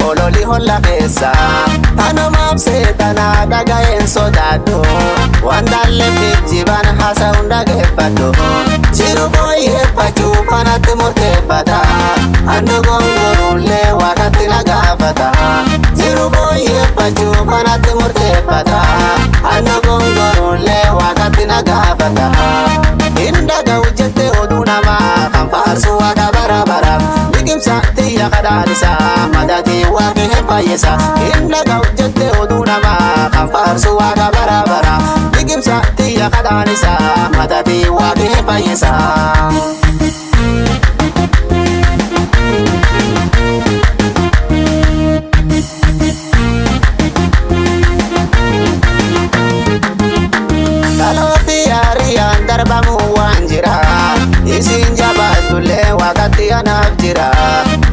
ololi holla keessa tanumaaf seetana dhaga'een sodaadhu wandaalle fijiban haasa'uun dhageeffadhu jiru fooyyeffachuu kanatti murteeffata handu gongorullee waaqatti na gaafata jiru fooyyeffachuu kanatti murteeffata handu gongorullee waaqatti na gaafata indaga'u jette oduu namaa kan faarsu waaqa bara bara liqimsa tiyya kadhaalisa madatii waaqni hin fayyisa indaga'u jette oduu namaa kan faarsu waaqa bara bara liqimsa tiyya kadhaalisa madatii waaqni hin fayyisa. Darbamu waan jira isin jabaatullee waaqatti anaaf jira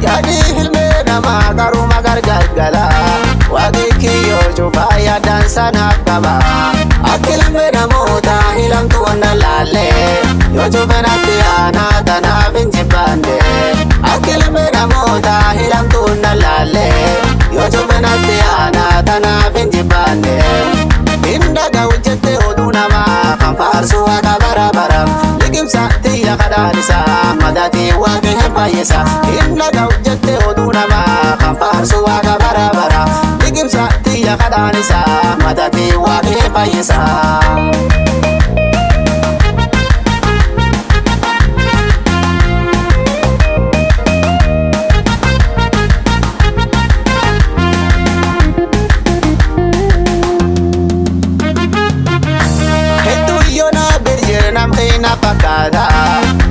yaadi ilmee namaa garuma gargalgala waaqi kiyyoo cufaa yaadaan sanaaf qaba akka ilmee namoota hilamtu onna laalle yoo cufanatti aanaa tanaaf hin jibbaanne akka ilmee namoota hilamtu onna laalle yoo cufanatti aanaa tanaaf hin jibbaanne indaga'u jette oduu namaa kan faarsu waaqa bara bara liqimsa tiyya kadhaalisa madatii waaqni hin fayyisa indaga'u jette oduu namaa kan faarsu waaqa bara bara liqimsa tiyya kadhaalisa madatii waaqni hin fayyisa.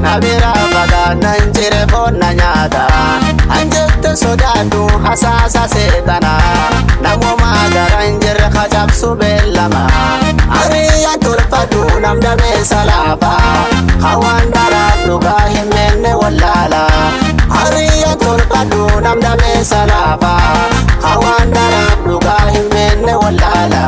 Nabira fakkaata njire foonna nyaata anjette sodaadhu hasaasa seetana namuma gara njirre kacabsu beellama hariyyaan tolfadhu namdamee salaafa hawaan daraaf dhugaa hin beenne wallaala hariyyaan tolfadhu namdamee salaafa hawaan daraaf dhugaa hin beenne wallaala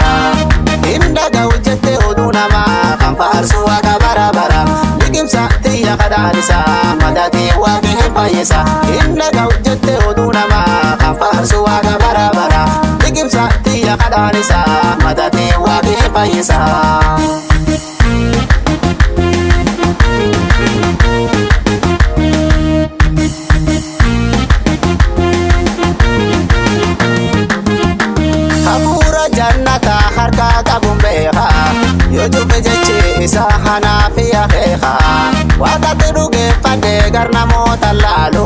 indaga'u jette oduu namaa kan faarsu waaqa bara bara liqimsa tiyya kadhaalisa madatii waaqni hin fayyisa indaga'u jette oduu namaa kan faarsu waaqa bara bara liqimsa tiyya kadhaalisa madatii waaqni hin fayyisa. Hafuura jannata harka qabuun beeka yoo cufe jechi isa hanaaf yaaqeeka waaqatti dhugeeffadhe gar namoota laalu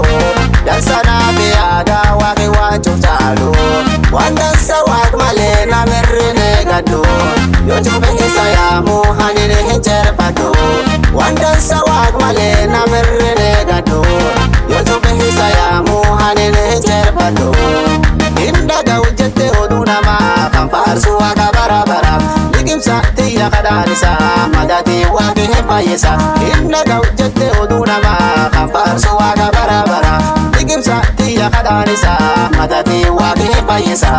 dansanaaf yaada waaqi waan cufcaalu waan dansa waaq malee namirri neegadhu yoo cufe isa yaamu hanini hin cerfadhu waan dansa waaq malee namirri neegadhu yoo cufe isa yaamu hanini hin cerfadhu indaga'u jette oduu namaa kan faarsu waaqa bara bara liqimsa tiyya kadhaalisa madatii waaqni hin fayyisa indaga'u jette oduu namaa kan faarsu waaqa bara bara liqimsa tiyya kadhaalisa madatii waaqni hin fayyisa.